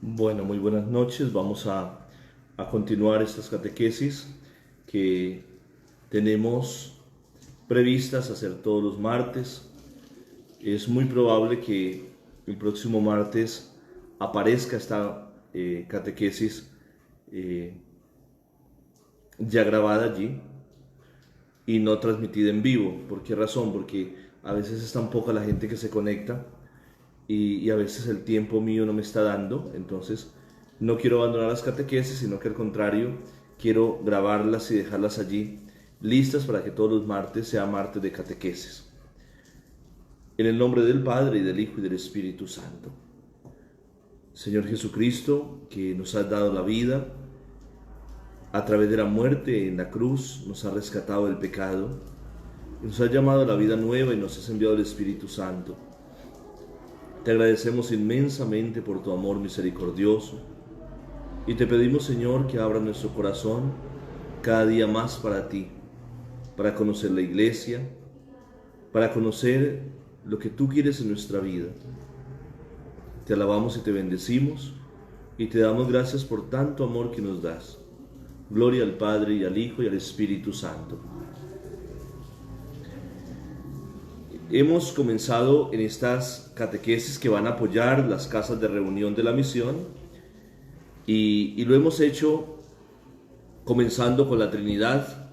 Bueno, muy buenas noches. Vamos a continuar estas catequesis que tenemos previstas hacer todos los martes. Es muy probable que el próximo martes aparezca esta catequesis eh, ya grabada allí y no transmitida en vivo. ¿Por qué razón? Porque a veces es tan poca la gente que se conecta y a veces el tiempo mío no me está dando, entonces no quiero abandonar las catequesis, sino que al contrario, quiero grabarlas y dejarlas allí listas para que todos los martes sea martes de catequesis. En el nombre del Padre, y del Hijo, y del Espíritu Santo. Señor Jesucristo, que nos has dado la vida, a través de la muerte en la cruz, nos has rescatado del pecado, nos has llamado a la vida nueva y nos has enviado el Espíritu Santo. Te agradecemos inmensamente por tu amor misericordioso y te pedimos, Señor, que abra nuestro corazón cada día más para ti, para conocer la iglesia, para conocer lo que tú quieres en nuestra vida. Te alabamos y te bendecimos y te damos gracias por tanto amor que nos das. Gloria al Padre y al Hijo y al Espíritu Santo. Hemos comenzado en estas catequesis que van a apoyar las casas de reunión de la misión y lo hemos hecho comenzando con la Trinidad,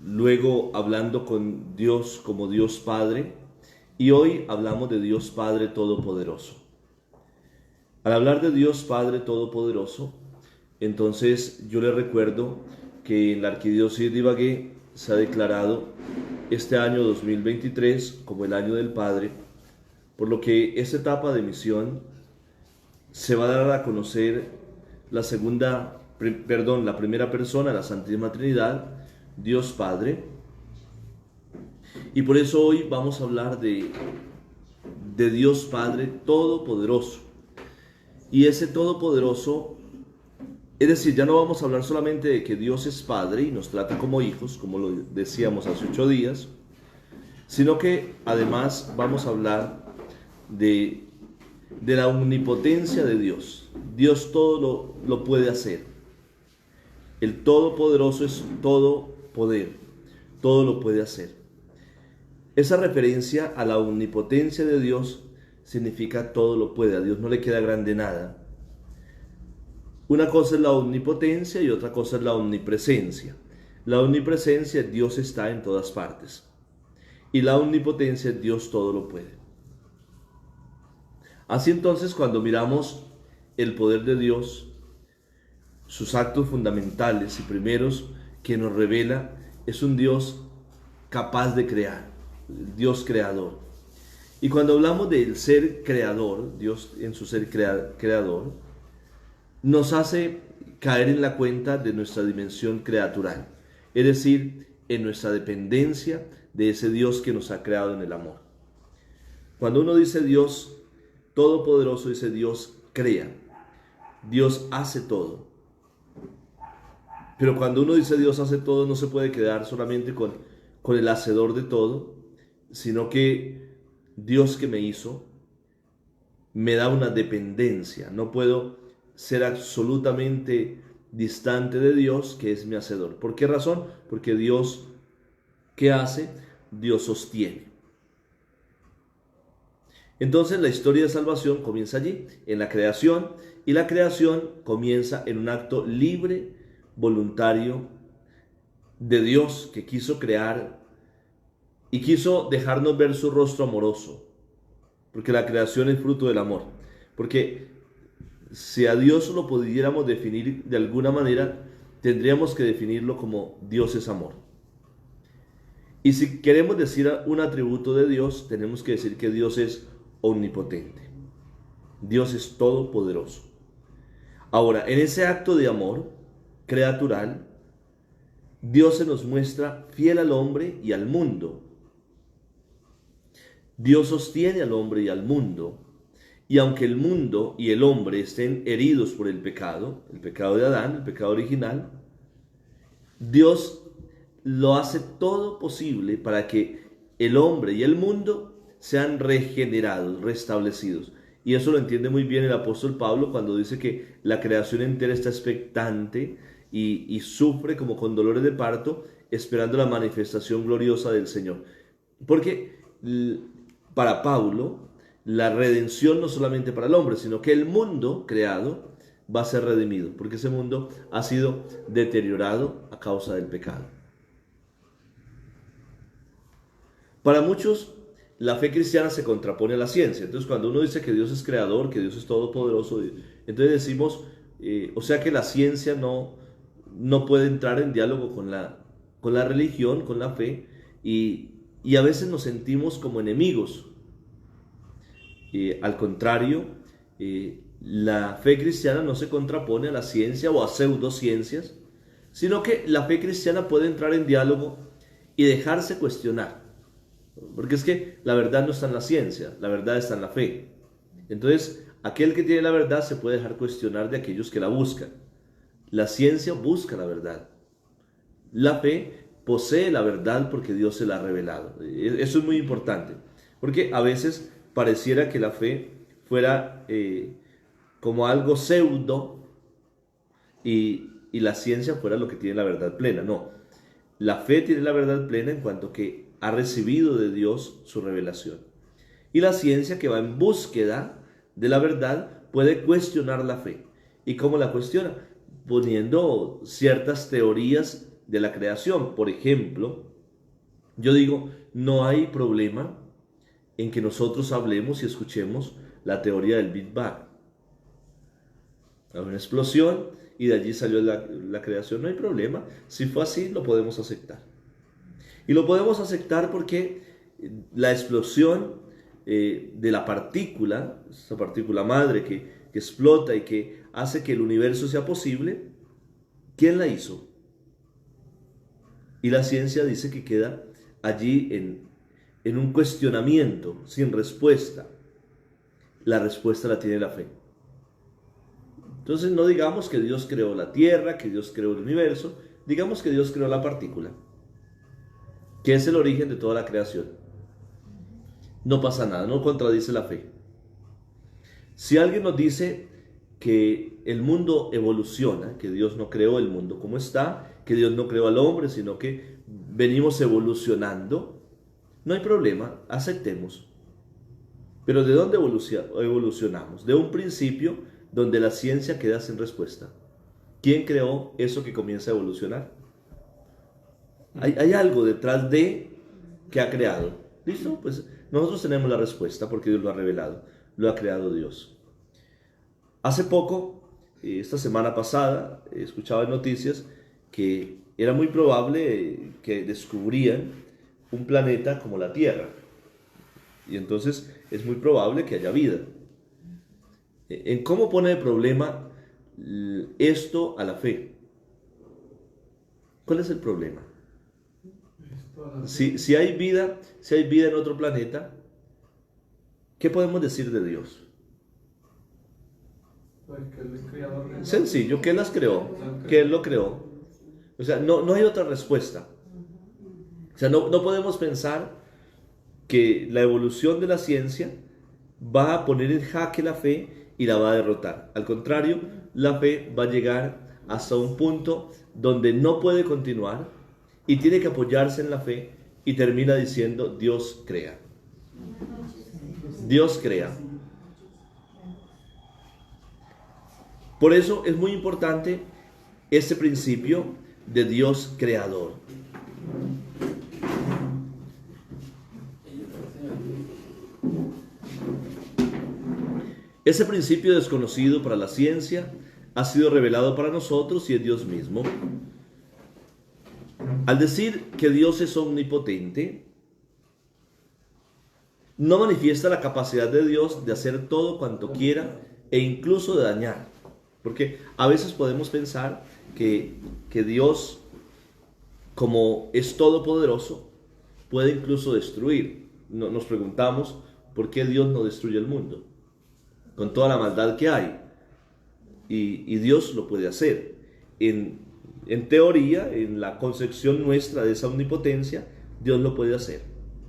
luego hablando con Dios como Dios Padre y hoy hablamos de Dios Padre Todopoderoso. Al hablar de Dios Padre Todopoderoso, entonces yo les recuerdo que en la Arquidiócesis de Ibagué se ha declarado este año 2023 como el año del Padre, por lo que esta etapa de misión se va a dar a conocer la primera persona, la Santísima Trinidad, Dios Padre, y por eso hoy vamos a hablar de Dios Padre Todopoderoso. Y ese Todopoderoso, es decir, ya no vamos a hablar solamente de que Dios es Padre y nos trata como hijos, como lo decíamos hace 8 días, sino que además vamos a hablar de la omnipotencia de Dios. Dios todo lo puede hacer. El Todopoderoso es todo poder, todo lo puede hacer. Esa referencia a la omnipotencia de Dios significa todo lo puede. A Dios no le queda grande nada. Una cosa es la omnipotencia y otra cosa es la omnipresencia. La omnipresencia, Dios está en todas partes. Y la omnipotencia, Dios todo lo puede. Así entonces, cuando miramos el poder de Dios, sus actos fundamentales y primeros que nos revela, es un Dios capaz de crear, Dios creador. Y cuando hablamos del ser creador, Dios en su ser creador, nos hace caer en la cuenta de nuestra dimensión creatural, es decir, en nuestra dependencia de ese Dios que nos ha creado en el amor. Cuando uno dice Dios Todopoderoso, dice Dios crea, Dios hace todo. Pero cuando uno dice Dios hace todo, no se puede quedar solamente con el hacedor de todo, sino que Dios que me hizo me da una dependencia. No puedo ser absolutamente distante de Dios, que es mi hacedor. ¿Por qué razón? Porque Dios, ¿qué hace? Dios sostiene. Entonces la historia de salvación comienza allí, en la creación, y la creación comienza en un acto libre, voluntario de Dios, que quiso crear y quiso dejarnos ver su rostro amoroso, porque la creación es fruto del amor. Porque si a Dios lo pudiéramos definir de alguna manera, tendríamos que definirlo como Dios es amor. Y si queremos decir un atributo de Dios, tenemos que decir que Dios es omnipotente. Dios es todopoderoso. Ahora, en ese acto de amor creatural, Dios se nos muestra fiel al hombre y al mundo. Dios sostiene al hombre y al mundo. Y aunque el mundo y el hombre estén heridos por el pecado de Adán, el pecado original, Dios lo hace todo posible para que el hombre y el mundo sean regenerados, restablecidos. Y eso lo entiende muy bien el apóstol Pablo cuando dice que la creación entera está expectante y sufre como con dolores de parto, esperando la manifestación gloriosa del Señor. Porque para Pablo, la redención no solamente para el hombre, sino que el mundo creado va a ser redimido, porque ese mundo ha sido deteriorado a causa del pecado. Para muchos, la fe cristiana se contrapone a la ciencia. Entonces, cuando uno dice que Dios es creador, que Dios es todopoderoso, entonces decimos, o sea que la ciencia no puede entrar en diálogo con la religión, con la fe, y a veces nos sentimos como enemigos. Al contrario, la fe cristiana no se contrapone a la ciencia o a pseudociencias, sino que la fe cristiana puede entrar en diálogo y dejarse cuestionar. Porque es que la verdad no está en la ciencia, la verdad está en la fe. Entonces, aquel que tiene la verdad se puede dejar cuestionar de aquellos que la buscan. La ciencia busca la verdad. La fe posee la verdad porque Dios se la ha revelado. Eso es muy importante, porque a veces pareciera que la fe fuera como algo pseudo y la ciencia fuera lo que tiene la verdad plena. No, la fe tiene la verdad plena en cuanto que ha recibido de Dios su revelación. Y la ciencia, que va en búsqueda de la verdad, puede cuestionar la fe. ¿Y cómo la cuestiona? Poniendo ciertas teorías de la creación. Por ejemplo, yo digo, no hay problema en que nosotros hablemos y escuchemos la teoría del Big Bang. Hay una explosión y de allí salió la creación. No hay problema. Si fue así, lo podemos aceptar. Y lo podemos aceptar porque la explosión de la partícula, esa partícula madre que explota y que hace que el universo sea posible, ¿quién la hizo? Y la ciencia dice que queda allí en un cuestionamiento sin respuesta. La respuesta la tiene la fe. Entonces no digamos que Dios creó la tierra, que Dios creó el universo, digamos que Dios creó la partícula, que es el origen de toda la creación. No pasa nada, no contradice la fe. Si alguien nos dice que el mundo evoluciona, que Dios no creó el mundo como está, que Dios no creó al hombre, sino que venimos evolucionando, no hay problema, aceptemos. Pero ¿de dónde evolucionamos? De un principio donde la ciencia queda sin respuesta. ¿Quién creó eso que comienza a evolucionar? Hay algo detrás de que ha creado. ¿Listo? Pues nosotros tenemos la respuesta porque Dios lo ha revelado. Lo ha creado Dios. Hace poco, esta semana pasada, escuchaba en noticias que era muy probable que descubrían un planeta como la Tierra. Y entonces es muy probable que haya vida. ¿En cómo pone de problema esto a la fe? ¿Cuál es el problema? Si hay vida en otro planeta, ¿qué podemos decir de Dios? Sencillo, ¿qué las creó? ¿Qué Él lo creó? O sea, no hay otra respuesta. O sea, no podemos pensar que la evolución de la ciencia va a poner en jaque la fe y la va a derrotar. Al contrario, la fe va a llegar hasta un punto donde no puede continuar y tiene que apoyarse en la fe y termina diciendo: Dios crea. Dios crea. Por eso es muy importante este principio de Dios creador. Ese principio desconocido para la ciencia ha sido revelado para nosotros y es Dios mismo. Al decir que Dios es omnipotente, no manifiesta la capacidad de Dios de hacer todo cuanto quiera e incluso de dañar. Porque a veces podemos pensar que Dios, como es todopoderoso, puede incluso destruir. Nos preguntamos por qué Dios no destruye el mundo, con toda la maldad que hay. Y Dios lo puede hacer. En teoría, en la concepción nuestra de esa omnipotencia, Dios lo puede hacer.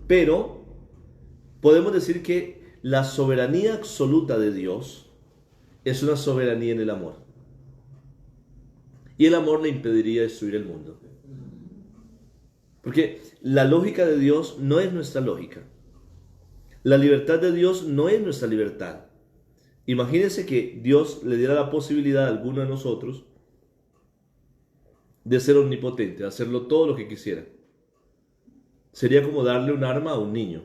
Pero podemos decir que la soberanía absoluta de Dios es una soberanía en el amor. Y el amor le impediría destruir el mundo. Porque la lógica de Dios no es nuestra lógica. La libertad de Dios no es nuestra libertad. Imagínense que Dios le diera la posibilidad a alguno de nosotros de ser omnipotente, de hacerlo todo lo que quisiera. Sería como darle un arma a un niño.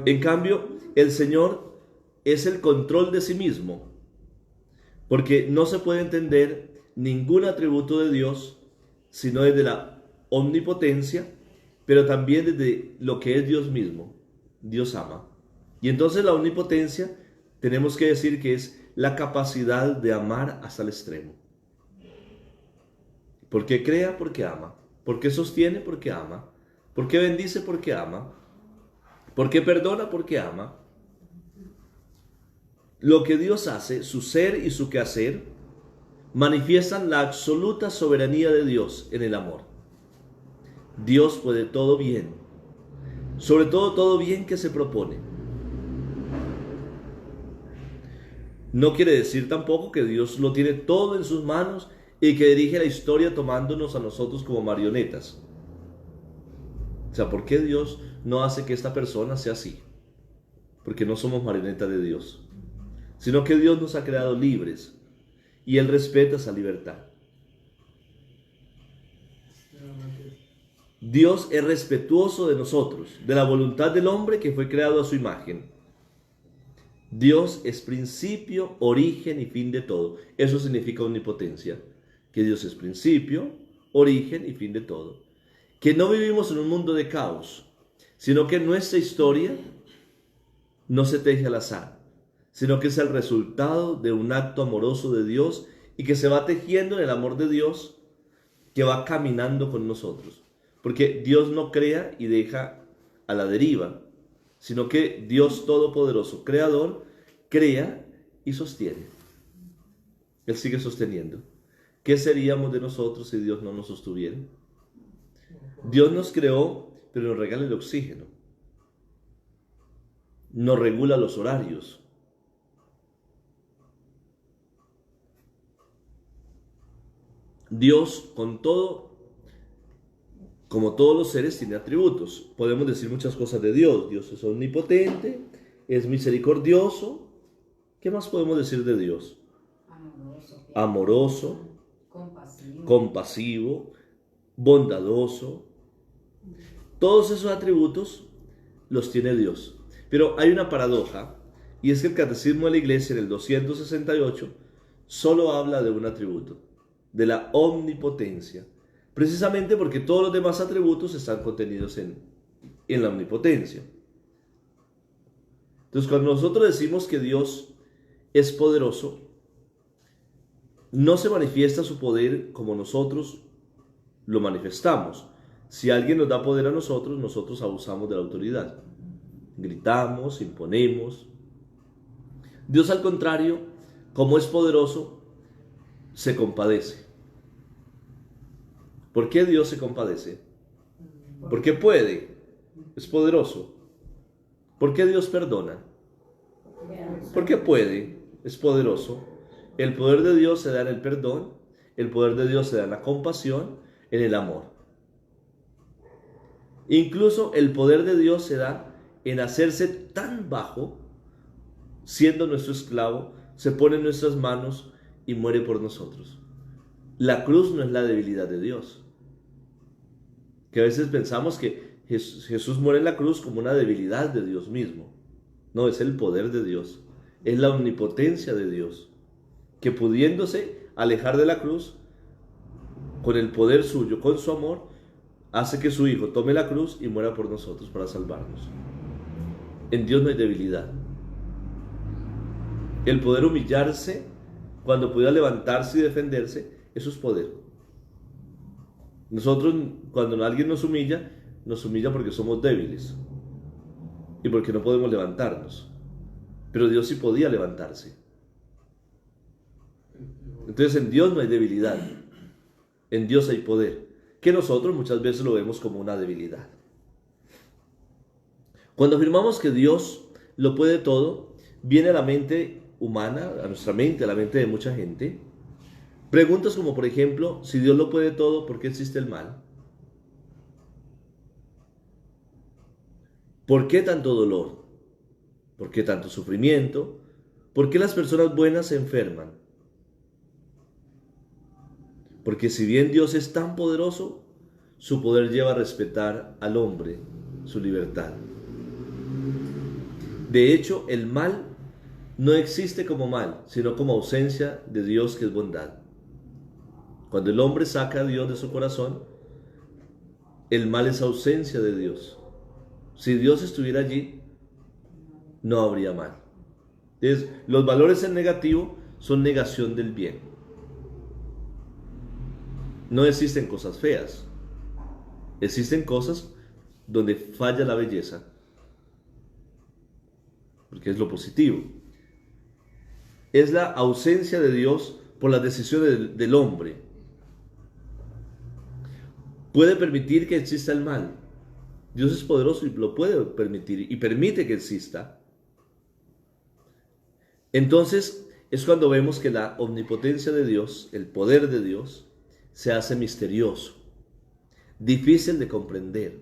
En cambio, el Señor es el control de sí mismo, porque no se puede entender ningún atributo de Dios sino desde la omnipotencia, pero también desde lo que es Dios mismo. Dios ama. Y entonces la omnipotencia tenemos que decir que es la capacidad de amar hasta el extremo. Porque crea, porque ama. Porque sostiene, porque ama. Porque bendice, porque ama. Porque perdona, porque ama. Lo que Dios hace, su ser y su quehacer, manifiestan la absoluta soberanía de Dios en el amor. Dios puede todo bien, sobre todo bien que se propone. No quiere decir tampoco que Dios lo tiene todo en sus manos y que dirige la historia tomándonos a nosotros como marionetas. O sea, ¿por qué Dios no hace que esta persona sea así? Porque no somos marionetas de Dios, sino que Dios nos ha creado libres y Él respeta esa libertad. Dios es respetuoso de nosotros, de la voluntad del hombre que fue creado a su imagen. Dios es principio, origen y fin de todo. Eso significa omnipotencia, que Dios es principio, origen y fin de todo. Que no vivimos en un mundo de caos, sino que nuestra historia no se teje al azar, sino que es el resultado de un acto amoroso de Dios y que se va tejiendo en el amor de Dios que va caminando con nosotros. Porque Dios no crea y deja a la deriva, sino que Dios Todopoderoso, Creador, crea y sostiene. Él sigue sosteniendo. ¿Qué seríamos de nosotros si Dios no nos sostuviera? Dios nos creó, pero nos regala el oxígeno. Nos regula los horarios. Dios, con todo, como todos los seres, tiene atributos. Podemos decir muchas cosas de Dios. Dios es omnipotente, es misericordioso. ¿Qué más podemos decir de Dios? Amoroso, compasivo, bondadoso. Todos esos atributos los tiene Dios. Pero hay una paradoja, y es que el Catecismo de la Iglesia, en el 268, solo habla de un atributo, de la omnipotencia. Precisamente porque todos los demás atributos están contenidos en la omnipotencia. Entonces, cuando nosotros decimos que Dios es poderoso, no se manifiesta su poder como nosotros lo manifestamos. Si alguien nos da poder a nosotros, nosotros abusamos de la autoridad. Gritamos, imponemos. Dios, al contrario, como es poderoso, se compadece. ¿Por qué Dios se compadece? Porque puede, es poderoso. ¿Por qué Dios perdona? Porque puede, es poderoso. El poder de Dios se da en el perdón, el poder de Dios se da en la compasión, en el amor. Incluso el poder de Dios se da en hacerse tan bajo, siendo nuestro esclavo, se pone en nuestras manos y muere por nosotros. La cruz no es la debilidad de Dios. Que a veces pensamos que Jesús muere en la cruz como una debilidad de Dios mismo. No, es el poder de Dios. Es la omnipotencia de Dios, que pudiéndose alejar de la cruz, con el poder suyo, con su amor, hace que su Hijo tome la cruz y muera por nosotros para salvarnos. En Dios no hay debilidad. El poder humillarse cuando pudiera levantarse y defenderse, eso es poder. Nosotros, cuando alguien nos humilla porque somos débiles y porque no podemos levantarnos. Pero Dios sí podía levantarse. Entonces, en Dios no hay debilidad. En Dios hay poder, que nosotros muchas veces lo vemos como una debilidad. Cuando afirmamos que Dios lo puede todo, viene a la mente humana, a nuestra mente, a la mente de mucha gente, preguntas como, por ejemplo, si Dios lo puede todo, ¿por qué existe el mal? ¿Por qué tanto dolor? ¿Por qué tanto sufrimiento? ¿Por qué las personas buenas se enferman? Porque si bien Dios es tan poderoso, su poder lleva a respetar al hombre, su libertad. De hecho, el mal no existe como mal, sino como ausencia de Dios, que es bondad. Cuando el hombre saca a Dios de su corazón, el mal es ausencia de Dios. Si Dios estuviera allí, no habría mal. Entonces, los valores en negativo son negación del bien. No existen cosas feas. Existen cosas donde falla la belleza, porque es lo positivo. Es la ausencia de Dios por las decisiones del hombre. Puede permitir que exista el mal. Dios es poderoso y lo puede permitir y permite que exista. Entonces es cuando vemos que la omnipotencia de Dios, el poder de Dios, se hace misterioso, difícil de comprender.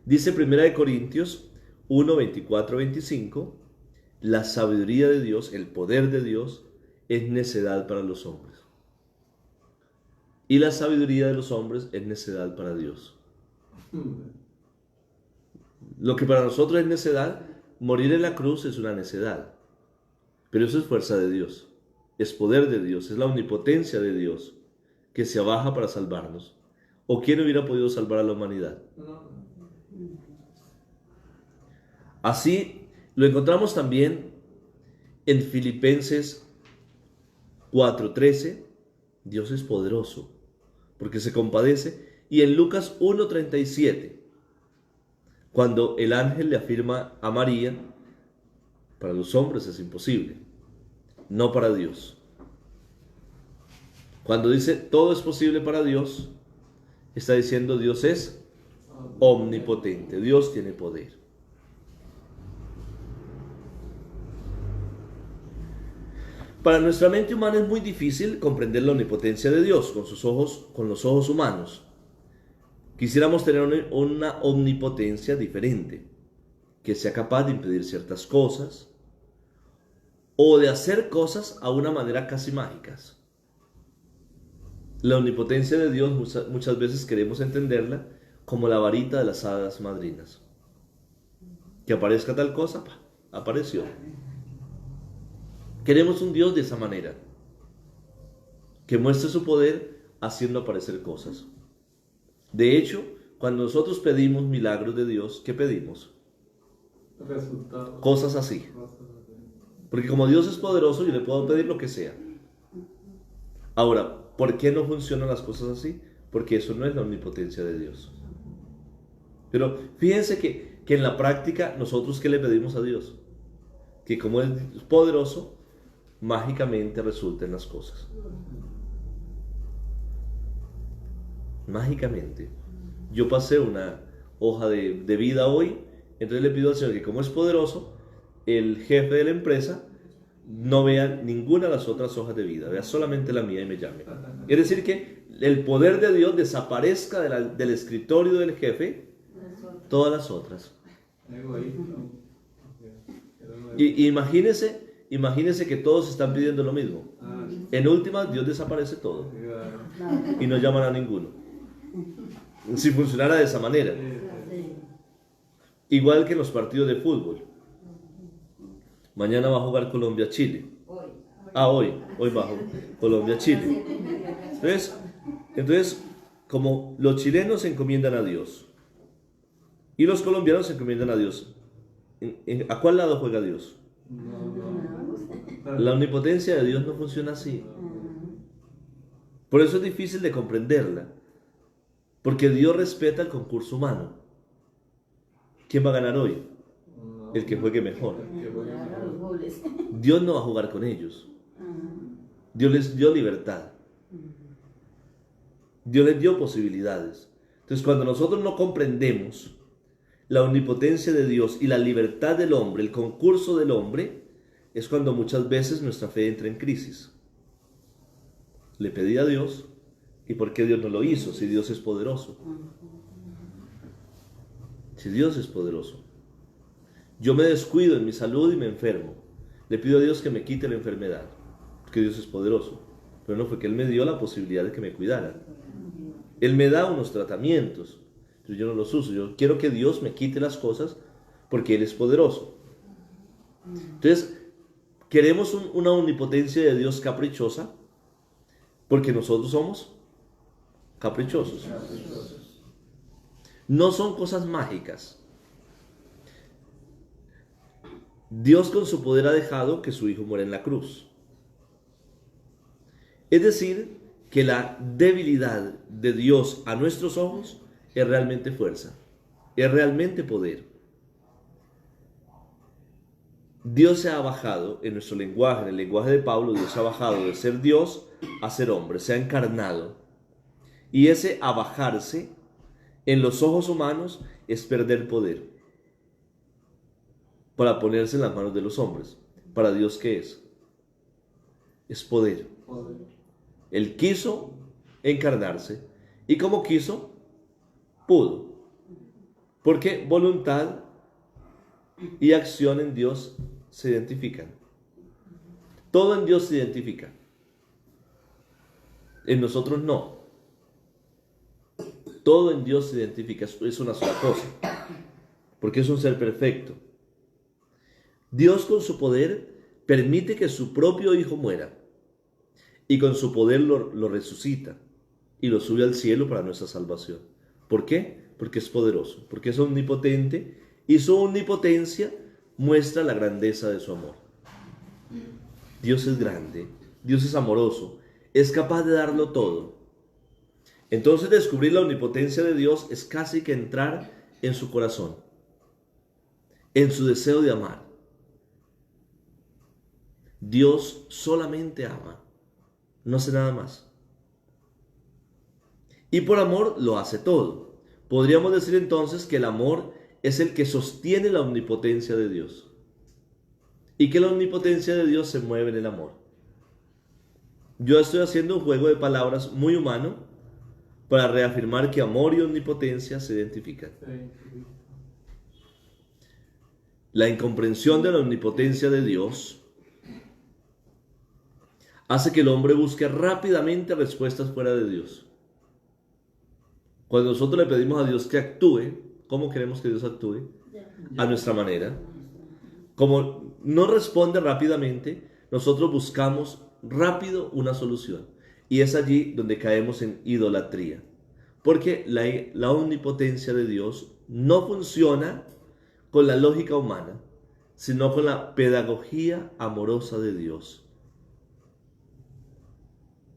Dice 1 Corintios 1, 24, 25, la sabiduría de Dios, el poder de Dios, es necedad para los hombres. Y la sabiduría de los hombres es necedad para Dios. Lo que para nosotros es necedad, morir en la cruz es una necedad. Pero eso es fuerza de Dios, es poder de Dios, es la omnipotencia de Dios que se abaja para salvarnos. ¿O quién hubiera podido salvar a la humanidad? Así lo encontramos también en Filipenses 4:13. Dios es poderoso porque se compadece. Y en Lucas 1:37, cuando el ángel le afirma a María, para los hombres es imposible, no para Dios. Cuando dice todo es posible para Dios, está diciendo Dios es omnipotente, Dios tiene poder. Para nuestra mente humana es muy difícil comprender la omnipotencia de Dios con los ojos humanos. Quisiéramos tener una omnipotencia diferente, que sea capaz de impedir ciertas cosas o de hacer cosas a una manera casi mágicas. La omnipotencia de Dios muchas veces queremos entenderla como la varita de las hadas madrinas. Que aparezca tal cosa, apareció. Queremos un Dios de esa manera, que muestre su poder haciendo aparecer cosas. De hecho, cuando nosotros pedimos milagros de Dios, ¿qué pedimos? Resultados. Cosas así. Porque como Dios es poderoso, yo le puedo pedir lo que sea. Ahora, ¿por qué no funcionan las cosas así? Porque eso no es la omnipotencia de Dios. Pero fíjense que en la práctica, nosotros ¿qué le pedimos a Dios? Que como es poderoso, mágicamente resulten las cosas. Mágicamente. Yo pasé una hoja de vida hoy, entonces le pido al Señor que como es poderoso, el jefe de la empresa no vea ninguna de las otras hojas de vida, vea solamente la mía y me llame. Es decir, que el poder de Dios desaparezca del escritorio del jefe todas las otras. Y imagínese que todos están pidiendo lo mismo. En última, Dios desaparece todo y no llaman a ninguno. Si funcionara de esa manera. Igual que en los partidos de fútbol. Mañana va a jugar Colombia-Chile. Hoy va a jugar Colombia-Chile. Entonces, como los chilenos se encomiendan a Dios y los colombianos se encomiendan a Dios, ¿a cuál lado juega Dios? La omnipotencia de Dios no funciona así. Por eso es difícil de comprenderla. Porque Dios respeta el concurso humano. ¿Quién va a ganar hoy? El que juegue mejor. Dios no va a jugar con ellos. Dios les dio libertad. Dios les dio posibilidades. Entonces, cuando nosotros no comprendemos la omnipotencia de Dios y la libertad del hombre, el concurso del hombre, es cuando muchas veces nuestra fe entra en crisis. Le pedí a Dios, ¿y por qué Dios no lo hizo si Dios es poderoso? Si Dios es poderoso. Yo me descuido en mi salud y me enfermo. Le pido a Dios que me quite la enfermedad, porque Dios es poderoso. Pero no fue que Él me dio la posibilidad de que me cuidara. Él me da unos tratamientos, pero yo no los uso. Yo quiero que Dios me quite las cosas porque Él es poderoso. Entonces, queremos una omnipotencia de Dios caprichosa porque nosotros somos caprichosos. No son cosas mágicas. Dios con su poder ha dejado que su Hijo muera en la cruz. Es decir, que la debilidad de Dios a nuestros ojos es realmente fuerza, es realmente poder. Dios se ha bajado en nuestro lenguaje, en el lenguaje de Pablo, Dios se ha bajado de ser Dios a ser hombre, se ha encarnado. Y ese abajarse en los ojos humanos es perder poder para ponerse en las manos de los hombres. Para Dios, ¿qué es? Es poder. Él quiso encarnarse y como quiso, pudo. Porque voluntad y acción en Dios se identifican. Todo en Dios se identifica. En nosotros no. Todo en Dios se identifica, es una sola cosa. Porque es un ser perfecto. Dios con su poder permite que su propio Hijo muera. Y con su poder lo resucita. Y lo sube al cielo para nuestra salvación. ¿Por qué? Porque es poderoso. Porque es omnipotente. Y su omnipotencia muestra la grandeza de su amor. Dios es grande. Dios es amoroso. Es capaz de darlo todo. Entonces descubrir la omnipotencia de Dios es casi que entrar en su corazón. En su deseo de amar. Dios solamente ama. No hace nada más. Y por amor lo hace todo. Podríamos decir entonces que el amor es el que sostiene la omnipotencia de Dios. Y que la omnipotencia de Dios se mueve en el amor. Yo estoy haciendo un juego de palabras muy humano para reafirmar que amor y omnipotencia se identifican. La incomprensión de la omnipotencia de Dios hace que el hombre busque rápidamente respuestas fuera de Dios. Cuando nosotros le pedimos a Dios que actúe, ¿cómo queremos que Dios actúe? A nuestra manera. Como no responde rápidamente, nosotros buscamos rápido una solución. Y es allí donde caemos en idolatría. Porque la omnipotencia de Dios no funciona con la lógica humana, sino con la pedagogía amorosa de Dios.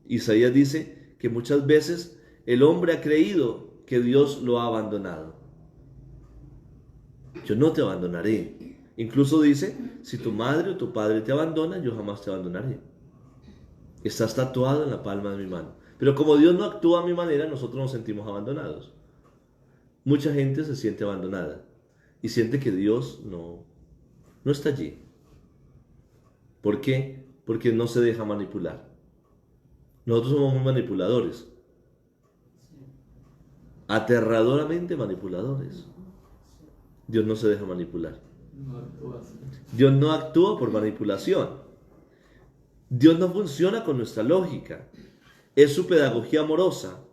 Isaías dice que muchas veces el hombre ha creído que Dios lo ha abandonado. Yo no te abandonaré. Incluso dice, si tu madre o tu padre te abandona, yo jamás te abandonaré. Estás tatuado en la palma de mi mano. Pero como Dios no actúa a mi manera, nosotros nos sentimos abandonados. Mucha gente se siente abandonada y siente que Dios no está allí. ¿Por qué? Porque no se deja manipular. Nosotros somos muy manipuladores. Aterradoramente manipuladores. Dios no se deja manipular. Dios no actúa por manipulación. Dios no funciona con nuestra lógica. Es su pedagogía amorosa.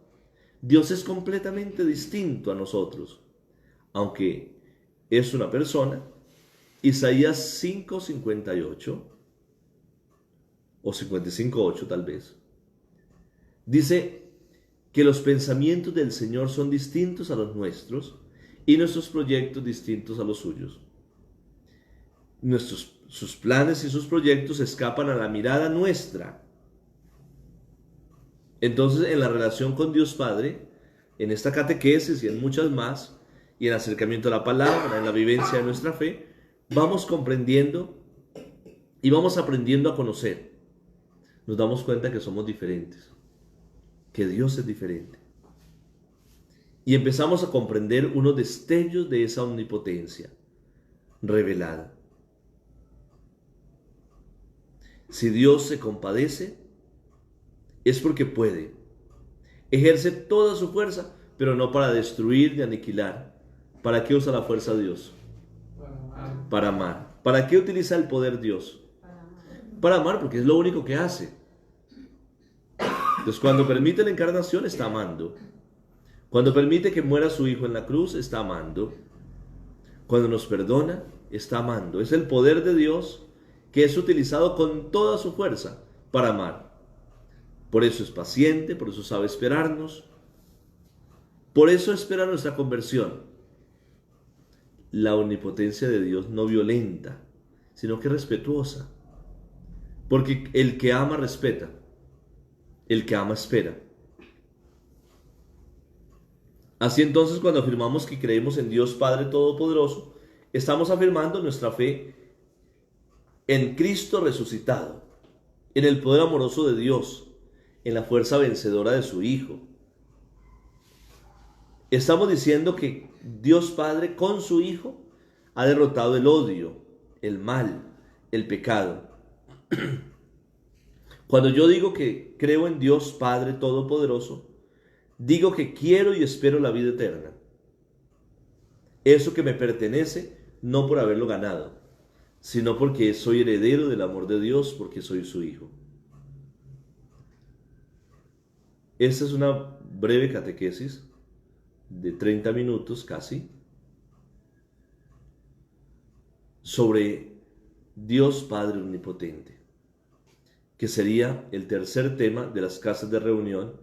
Dios es completamente distinto a nosotros. Aunque es una persona. Isaías 5:58 o 55:8 tal vez. Dice que los pensamientos del Señor son distintos a los nuestros y nuestros proyectos distintos a los suyos. Sus planes y sus proyectos escapan a la mirada nuestra. Entonces, en la relación con Dios Padre, en esta catequesis y en muchas más, y en el acercamiento a la palabra, en la vivencia de nuestra fe, vamos comprendiendo y vamos aprendiendo a conocer. Nos damos cuenta que somos diferentes, que Dios es diferente. y empezamos a comprender unos destellos de esa omnipotencia revelada. Si Dios se compadece, es porque puede. Ejerce toda su fuerza, pero no para destruir ni aniquilar. ¿Para qué usa la fuerza Dios? Para amar. ¿Para qué utiliza el poder Dios? Para amar, porque es lo único que hace. Entonces, cuando permite la encarnación, está amando. Cuando permite que muera su Hijo en la cruz, está amando. Cuando nos perdona, está amando. Es el poder de Dios que es utilizado con toda su fuerza para amar. Por eso es paciente, por eso sabe esperarnos. Por eso espera nuestra conversión. La omnipotencia de Dios no violenta, sino que respetuosa. Porque el que ama respeta. El que ama espera. Así entonces, cuando afirmamos que creemos en Dios Padre Todopoderoso, estamos afirmando nuestra fe en Cristo resucitado, en el poder amoroso de Dios, en la fuerza vencedora de su Hijo. Estamos diciendo que Dios Padre con su Hijo ha derrotado el odio, el mal, el pecado. Cuando yo digo que creo en Dios Padre Todopoderoso, digo que quiero y espero la vida eterna. Eso que me pertenece, no por haberlo ganado, sino porque soy heredero del amor de Dios, porque soy su hijo. Esta es una breve catequesis de 30 minutos casi sobre Dios Padre Omnipotente, que sería el tercer tema de las casas de reunión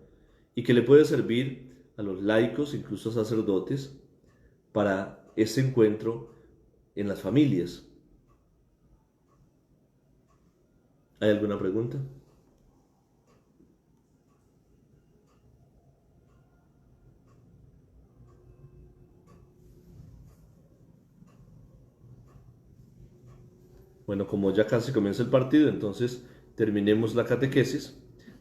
y que le puede servir a los laicos, incluso a sacerdotes, para ese encuentro en las familias. ¿Hay alguna pregunta? Bueno, como ya casi comienza el partido, entonces terminemos la catequesis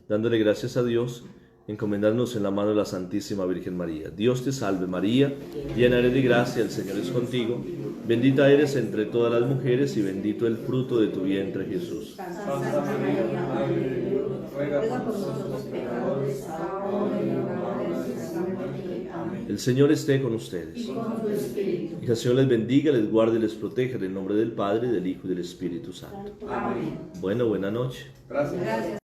dándole gracias a Dios, encomendándonos en la mano de la Santísima Virgen María. Dios te salve María, llena eres de gracia, el Señor es contigo, bendita eres entre todas las mujeres y bendito el fruto de tu vientre Jesús. Santa María, Madre de Dios, ruega por nosotros pecadores, ahora y en la hora de nuestra muerte. Amén. El Señor esté con ustedes. Y con tu espíritu. Y que el Señor les bendiga, les guarde y les proteja en el nombre del Padre, del Hijo y del Espíritu Santo. Amén. Bueno, buena noche. Gracias.